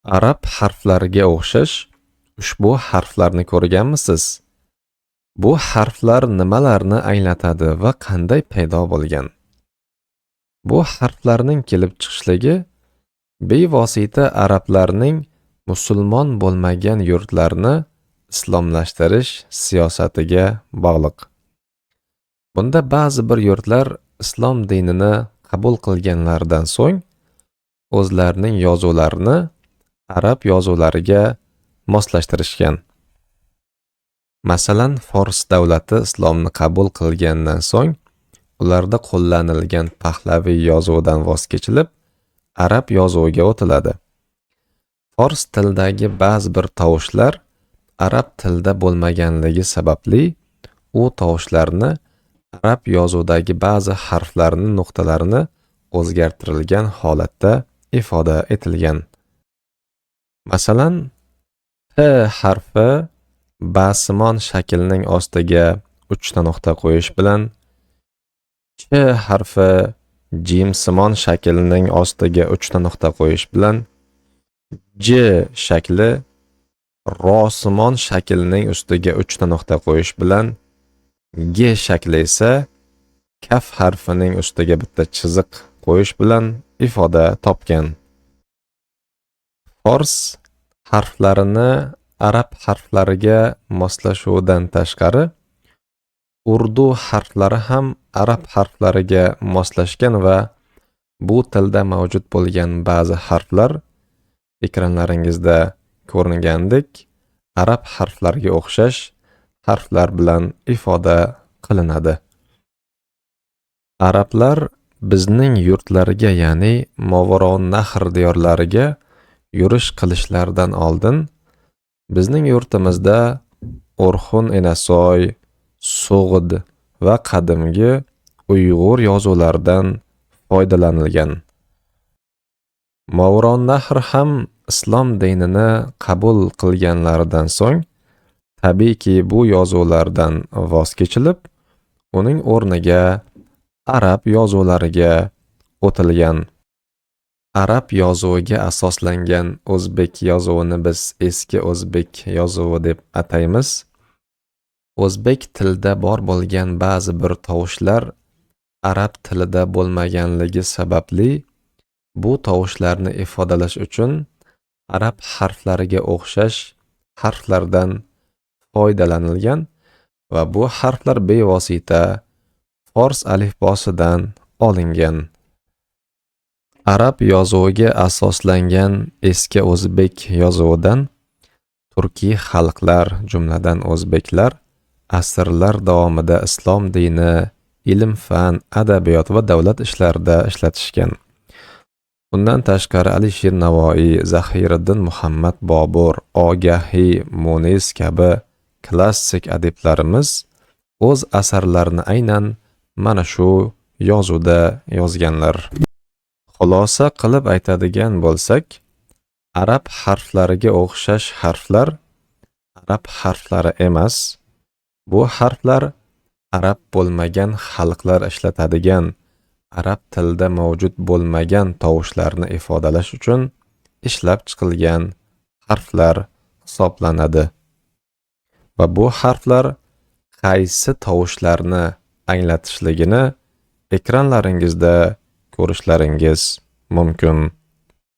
Arab harflariga o'xshash ushbu harflarni ko'rganmisiz? Bu harflar nimalarni anglatadi va qanday paydo bo'lgan? Bu harflarning kelib chiqishligi bevosita arablarning musulmon bo'lmagan yurtlarni islomlashtirish siyosatiga bog'liq. Bunda ba'zi bir yurtlar islom dinini qabul qilganlaridan so'ng o'zlarining yozuvlarini arab yozuvlariga moslashtirishgan. Masalan, Fors davlati islomni qabul qilgandan so'ng ularda qo'llanilgan pahlaviy yozuvidan voz kechilib, arab yozuviga o'tiladi. Fors tilidagi ba'zi bir tovushlar arab tilida bo'lmaganligi sababli u tovushlarni arab yozuvidagi ba'zi harflarning nuqtalarini o'zgartirilgan holatda ifoda etilgan. Masalan, P harfi basimon shaklining ostiga 3 ta nuqta qo'yish bilan, Ch harfi jimsimon shaklining ostiga 3 ta nuqta qo'yish bilan, J shakli rosimon shaklining ustiga 3 ta nuqta qo'yish bilan, G shakli esa kaf harfining ustiga bitta chiziq qo'yish bilan ifoda topgan. Fors harflarini arab harflariga moslashuvidan tashqari, urdu harflari ham arab harflariga moslashgan va bu tilda mavjud bo'lgan ba'zi harflar ekranlaringizda ko'ringandek arab harflariga o'xshash harflar bilan ifoda qilinadi. Arablar bizning yurtlariga, ya'ni Movarounnahr diyorlariga yurish qilishlaridan oldin bizning yurtimizda O'rxun Enasoy, So'g'd va qadimgi Uyg'ur yozuvlaridan foydalanilgan. Movarounnahr ham islom dinini qabul qilganlaridan so'ng tabiiyki bu yozuvlardan voz kechilib, uning o'rniga arab yozuvlariga o'tilgan. Arab yozuviga asoslangan o'zbek yozuvini biz eski o'zbek yozuvi deb ataymiz. O'zbek tilida bor bo'lgan ba'zi bir tovushlar arab tilida bo'lmaganligi sababli bu tovushlarni ifodalash uchun arab harflariga o'xshash harflardan foydalanilgan va bu harflar bevosita fors alifbosidan olingan. Arab yozuviga asoslangan eski o'zbek yozuvidan turkiy xalqlar, jumladan o'zbeklar, asrlar davomida islom dini, ilm, fan, adabiyot va davlat ishlarida ishlatishgan. Bundan tashqari Alisher Navoiy, Zahiriddin Muhammad Bobur, Ogahiy, Munis kabi klassik adiblarimiz o'z asarlarini aynan mana shu yozuvda yozganlar. Xulosa qilib aytadigan bo'lsak, arab harflariga o'xshash harflar arab harflari emas. Bu harflar arab bo'lmagan xalqlar ishlatadigan, arab tilida mavjud bo'lmagan tovushlarni ifodalash uchun ishlab chiqilgan harflar hisoblanadi. Va bu harflar qaysi tovushlarni anglatishligini ekranlaringizda ko'rishlaringiz mumkin.